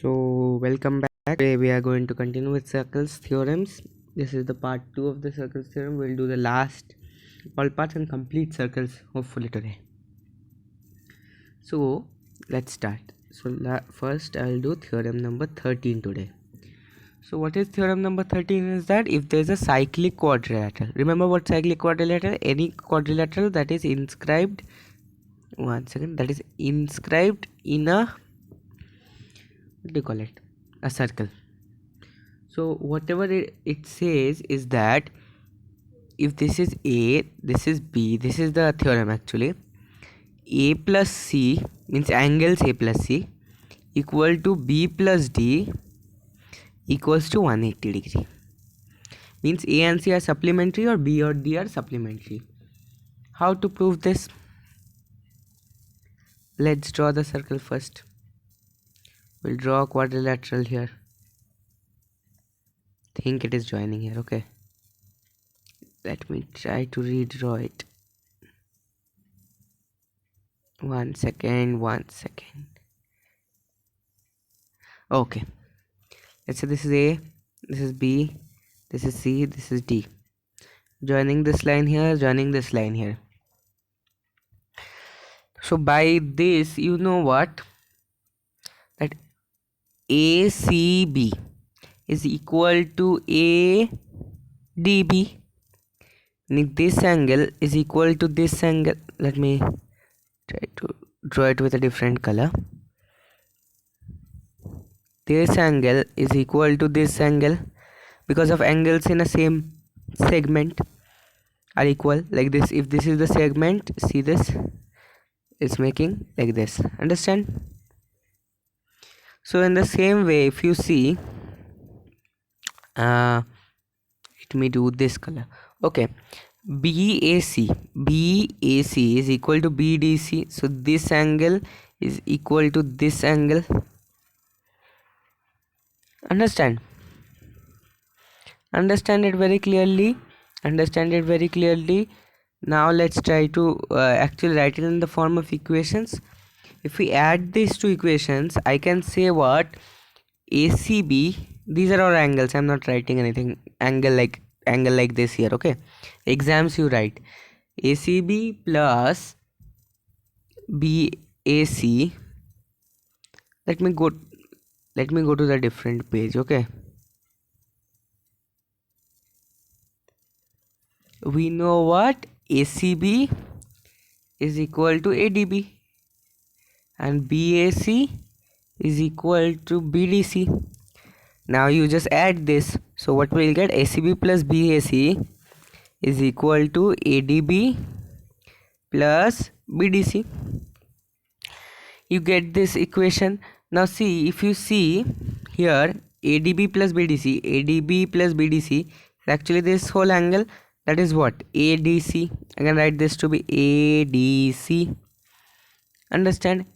So welcome back. Today we are going to continue with circles theorems. This is the part 2 of the circles theorem. We'll do the last all parts and complete circles hopefully today. So let's start. So first I'll do theorem number 13 today. So what is theorem number 13 is that if there is a cyclic quadrilateral, remember what cyclic quadrilateral? Any quadrilateral that is inscribed in a, what do you call it, a circle. So whatever it says is that if this is A, this is B, this is the theorem actually. A plus C means angles A plus C equal to B plus D equals to 180 degree. Means A and C are supplementary or B or D are supplementary. How to prove this? Let's draw the circle first. We'll draw a quadrilateral here. Think it is joining here, okay? Let me try to redraw it. One second. Okay. Let's say this is A, this is B, this is C, this is D. Joining this line here, joining this line here. So by this, you know what? That ACB is equal to ADB. This angle is equal to this angle. Let me try to draw it with a different color. This angle is equal to this angle because of angles in a same segment are equal, like this. If this is the segment, see this, it's making like this. Understand? So in the same way, if you see, let me do this color. Okay, BAC is equal to BDC. So this angle is equal to this angle. Understand it very clearly. Now let's try to actually write it in the form of equations. If we add these two equations, I can say what? ACB, these are all angles. I'm not writing anything angle like this here, okay? Exams you write ACB plus BAC. Let me go to the different page, okay? We know what? ACB is equal to ADB and BAC is equal to BDC. Now you just add this. So what we'll get? ACB plus BAC is equal to ADB plus BDC. You get this equation. Now see, if you see here, ADB plus BDC is actually this whole angle. That is what? ADC. I can write this to be ADC. Understand?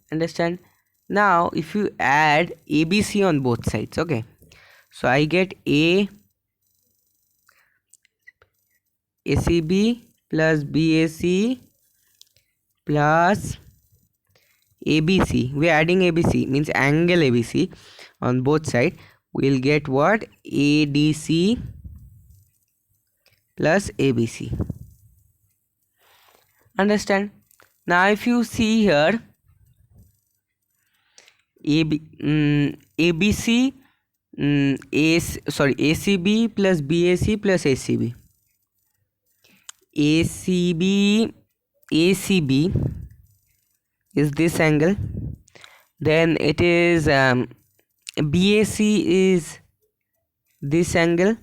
Now if you add ABC on both sides, okay, so I get ACB plus BAC plus ABC. We are adding ABC, means angle ABC on both sides. We'll get what? ADC plus ABC. Understand? Now if you see here, ACB plus BAC plus ACB. ACB is this angle. Then it is BAC is this angle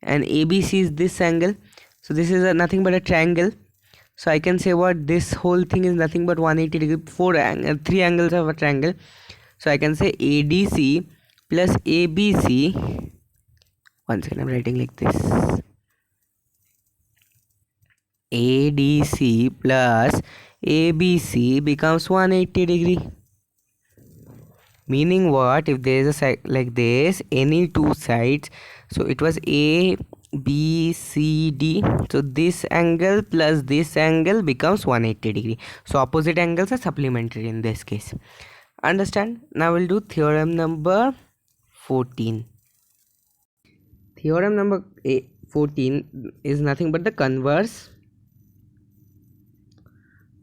and ABC is this angle. So this is nothing but a triangle. So I can say what? This whole thing is nothing but 180 degree. Three angles of a triangle. So I can say ADC plus ABC. Once again I'm writing like this. ADC plus ABC becomes 180 degree. Meaning what? If there is a side like this, any two sides, so it was A, B, C, D. So this angle plus this angle becomes 180 degree. So opposite angles are supplementary in this case. Understand? Now we'll do theorem number 14. Theorem number 14 is nothing but the converse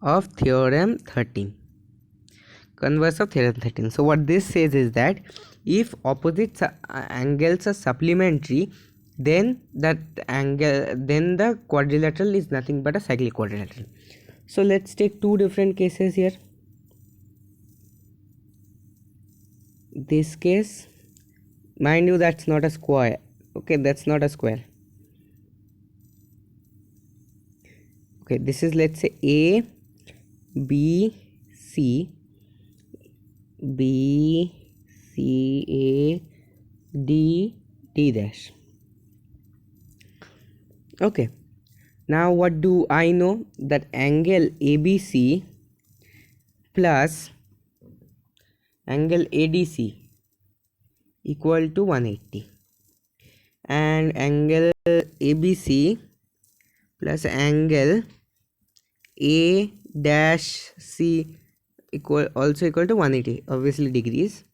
of theorem 13. Converse of theorem 13. So what this says is that if opposite angles are supplementary, then the quadrilateral is nothing but a cyclic quadrilateral. So let's take two different cases here. This case, mind you, that's not a square. Okay, that's not a square. Okay, this is, let's say, A, B, C, B, C, A, D, D dash. Okay, now what do I know? That angle ABC plus angle ADC equal to 180, and angle ABC plus angle A dash C also equal to 180, obviously degrees.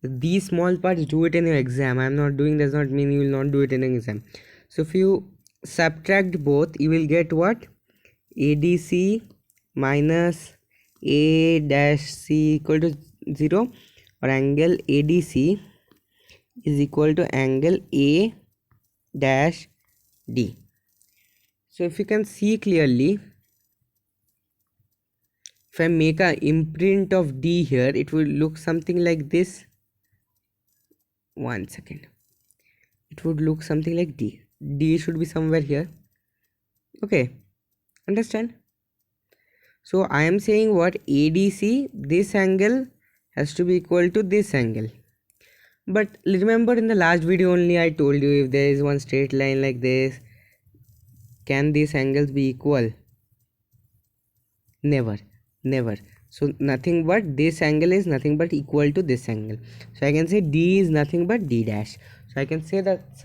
These small parts, do it in your exam. I am not doing, does not mean you will not do it in an exam. So if you subtract both, you will get what? ADC minus A dash C equal to 0, or angle ADC is equal to angle A dash D. So if you can see clearly, if I make a imprint of D here, it will look something like this. One second. It would look something like D. D should be somewhere here. Okay, understand? So I am saying what? ADC, this angle has to be equal to this angle. But remember, in the last video only I told you, if there is one straight line like this, can these angles be equal? Never, never. So nothing but this angle is nothing but equal to this angle. So I can say D is nothing but D dash. So I can say that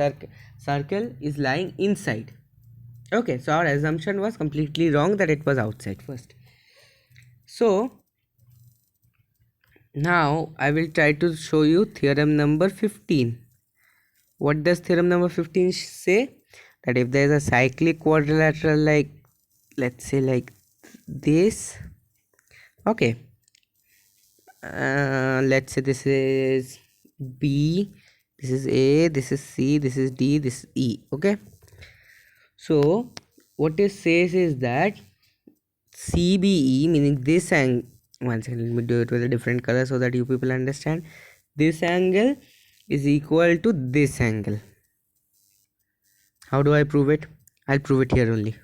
circle is lying inside. Okay, so our assumption was completely wrong, that it was outside first. So now I will try to show you theorem number 15. What does theorem number 15 say? That if there is a cyclic quadrilateral, like, let's say like this. Okay, let's say this is B, this is A, this is C, this is D, this is E. Okay, so what it says is that CBE, meaning this angle, one second, let me do it with a different color so that you people understand. This angle is equal to this angle. How do I prove it? I'll prove it here only.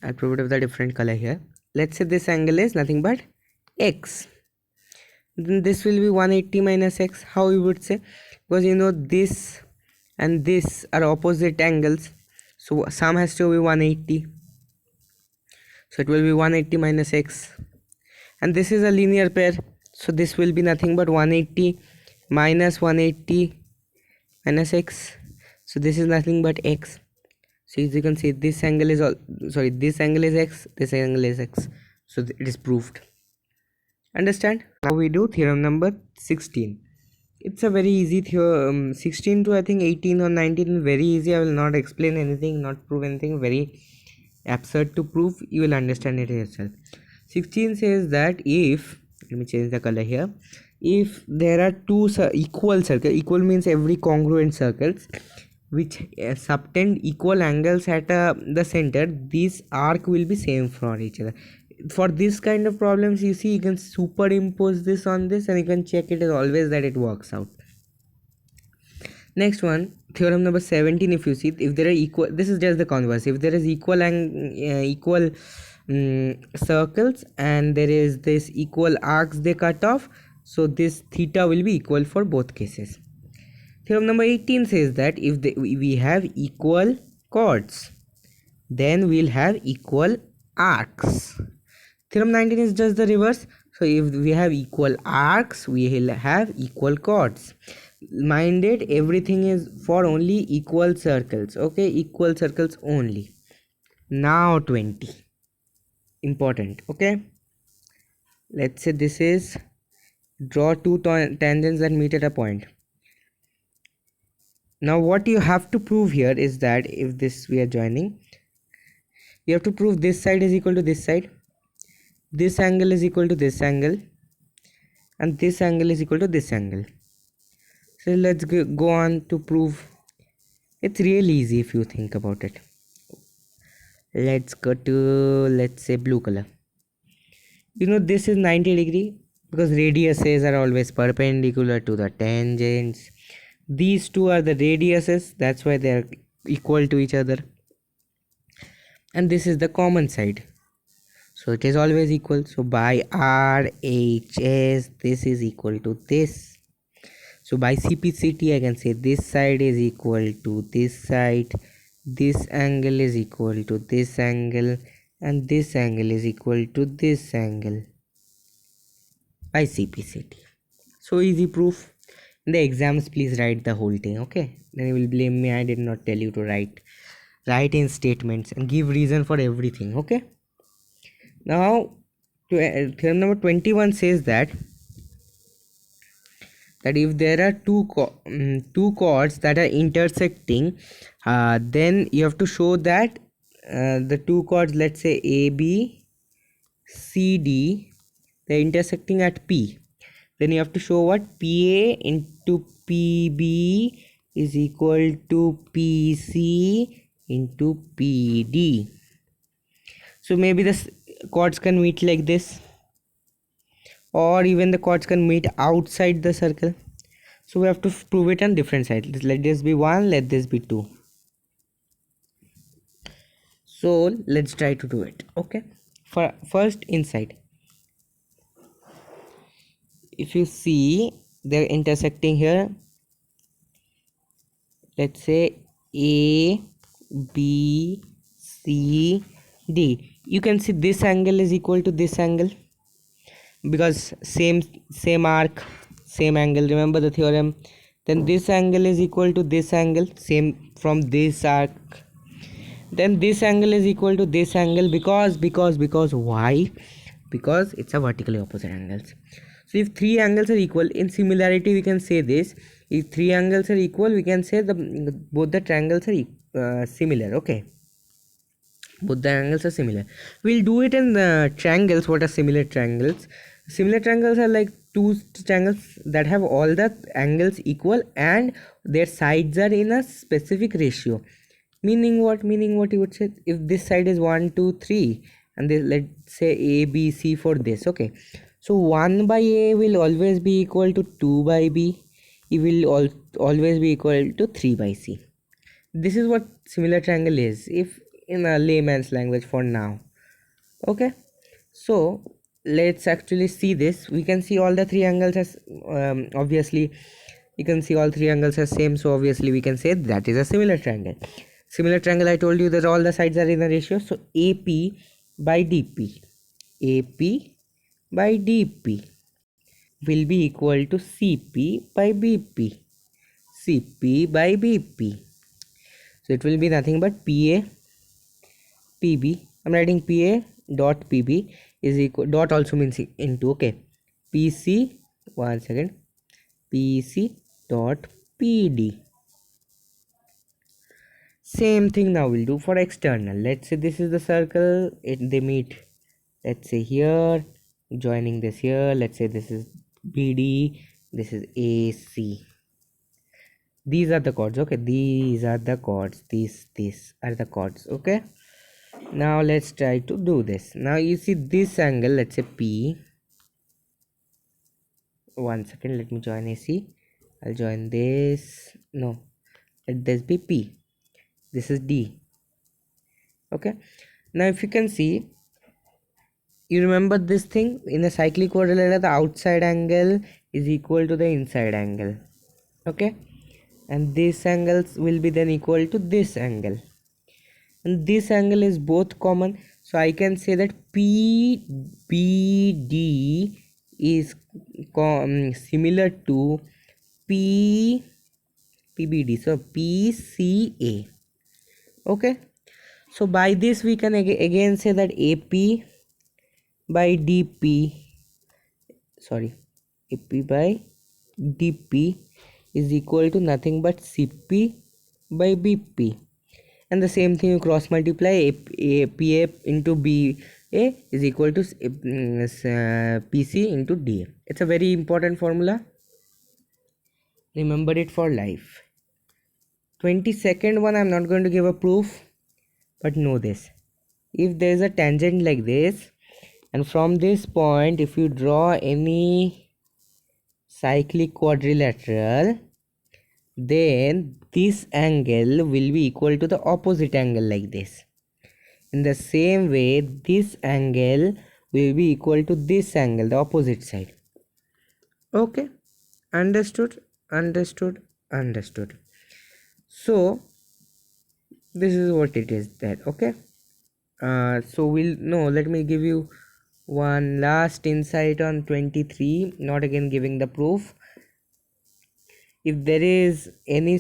I'll prove it with a different color here. Let's say this angle is nothing but X. Then this will be 180 minus X. How you would say? Because you know this and this are opposite angles, so sum has to be 180. So it will be 180 minus X, and this is a linear pair, so this will be nothing but 180 minus 180 minus X. So this is nothing but X. So as you can see, this angle is this angle is X, this angle is X. So it is proved. Understand? Now we do theorem number 16. It's a very easy theorem. 16 to I think 18 or 19, very easy. I will not explain anything, not prove anything, very absurd to prove. You will understand it yourself. 16 says that if, let me change the color here, if there are two equal circles, equal means every congruent circles which subtend equal angles at the center, this arc will be same for each other. For this kind of problems, you see, you can superimpose this on this and you can check it as always that it works out. Next one, theorem number 17. If you see, if there are equal, this is just the converse, if there is equal circles and there is this equal arcs they cut off, so this theta will be equal for both cases. Theorem number 18 says that if we have equal chords, then we'll have equal arcs. Theorem 19 is just the reverse. So if we have equal arcs, we will have equal chords. Mind it, everything is for only equal circles. Okay, equal circles only. Now 20. Important. Okay, let's say this is Draw two tangents that meet at a point. Now what you have to prove here is that if this we are joining, you have to prove this side is equal to this side, this angle is equal to this angle, and this angle is equal to this angle. So let's go on to prove. It's really easy if you think about it. Let's go to, let's say, blue color. You know this is 90 degree because radiuses are always perpendicular to the tangents. These two are the radiuses, that's why they are equal to each other. And this is the common side, so it is always equal. So by RHS, this is equal to this. So by CPCT, I can say this side is equal to this side, this angle is equal to this angle, and this angle is equal to this angle by CPCT. So easy proof. In the exams, please write the whole thing, okay? Then you will blame me I did not tell you to write in statements and give reason for everything, okay? Now theorem number 21 says that if there are two chords that are intersecting, then you have to show that the two chords, let's say AB CD, they're intersecting at P. Then you have to show what PA into PB is equal to PC into PD. So maybe the chords can meet like this, or even the chords can meet outside the circle. So we have to prove it on different sides. Let this be 1, let this be 2. So let's try to do it, okay? For first, inside, if you see they're intersecting here, let's say A B C D, you can see this angle is equal to this angle because same arc, same angle, remember the theorem. Then this angle is equal to this angle, same from this arc. Then this angle is equal to this angle because why? Because it's a vertically opposite angles. So if three angles are equal, in similarity we can say this, if three angles are equal, we can say both the triangles are similar, okay? Both the angles are similar. We'll do it in triangles. What are similar triangles? Similar triangles are like two triangles that have all the angles equal and their sides are in a specific ratio. Meaning what you would say, if this side is 1 2 3 and this, let's say A B C for this, okay? So 1 by A will always be equal to 2 by B. It will always be equal to 3 by C. This is what similar triangle is, if in a layman's language for now, okay? So let's actually see this. We can see all the three angles as obviously you can see all three angles as same, so obviously we can say that is a similar triangle. Similar triangle, I told you that all the sides are in a ratio. So AP by DP, AP by DP will be equal to CP by BP, CP by BP. So it will be nothing but PA PB. I'm writing PA dot PB is equal, dot also means into, okay? PC, one second, PC dot PD. Same thing now we'll do for external. Let's say this is the circle, they meet, let's say here, joining this here. Let's say this is BD, this is AC. These are the chords, okay? These are the chords, these are the chords, okay? Now let's try to do this. Now you see this angle, let's say P. One second, let me join AC. I'll join this. No, let this be P. This is D, okay? Now if you can see, you remember this thing in a cyclic quadrilateral, the outside angle is equal to the inside angle, okay? And these angles will be then equal to this angle, and this angle is both common, so I can say that PBD is similar to PBD, so PCA, okay? So by this we can again say that AP by DP, sorry, AP by DP is equal to nothing but CP by BP. And the same thing you cross multiply, PA into BA is equal to PC into DA. It's a very important formula, remember it for life. 22nd one, I'm not going to give a proof, but know this: if there is a tangent like this, and from this point if you draw any cyclic quadrilateral, then this angle will be equal to the opposite angle like this. In the same way, this angle will be equal to this angle, the opposite side. Okay, understood, understood, understood. So this is what it is that, okay. So we'll no, let me give you one last insight on 23, not again giving the proof. If there is any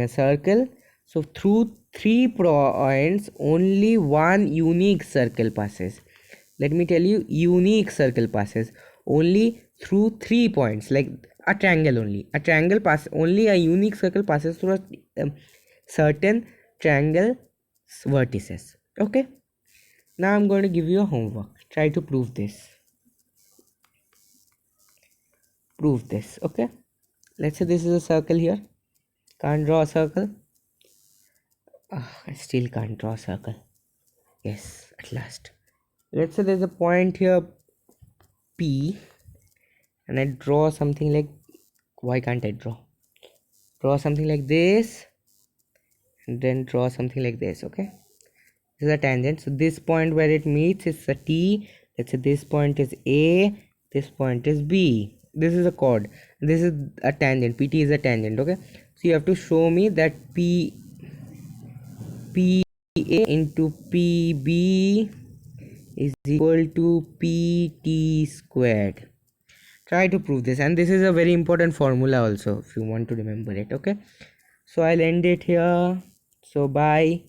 circle, so through 3 points only one unique circle passes. Let me tell you, unique circle passes only through 3 points, like a triangle. Only a triangle pass, only a unique circle passes through a certain triangle vertices. Okay, now I'm going to give you a homework. Try to prove this. Okay, let's say this is a circle here. Can't draw a circle. I still can't draw a circle. Yes, at last. Let's say there's a point here P, and I draw something like, why can't I draw something like this, and then draw something like this. Okay, this is a tangent. So this point where it meets is a T. Let's say this point is A, this point is B. This is a chord, this is a tangent. PT is a tangent. Okay, so you have to show me that PA into PB is equal to PT squared. Try to prove this, and this is a very important formula also if you want to remember it. Okay, so I'll end it here. So bye.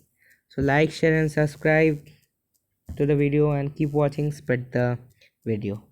So like, share and subscribe to the video, and keep watching, spread the video.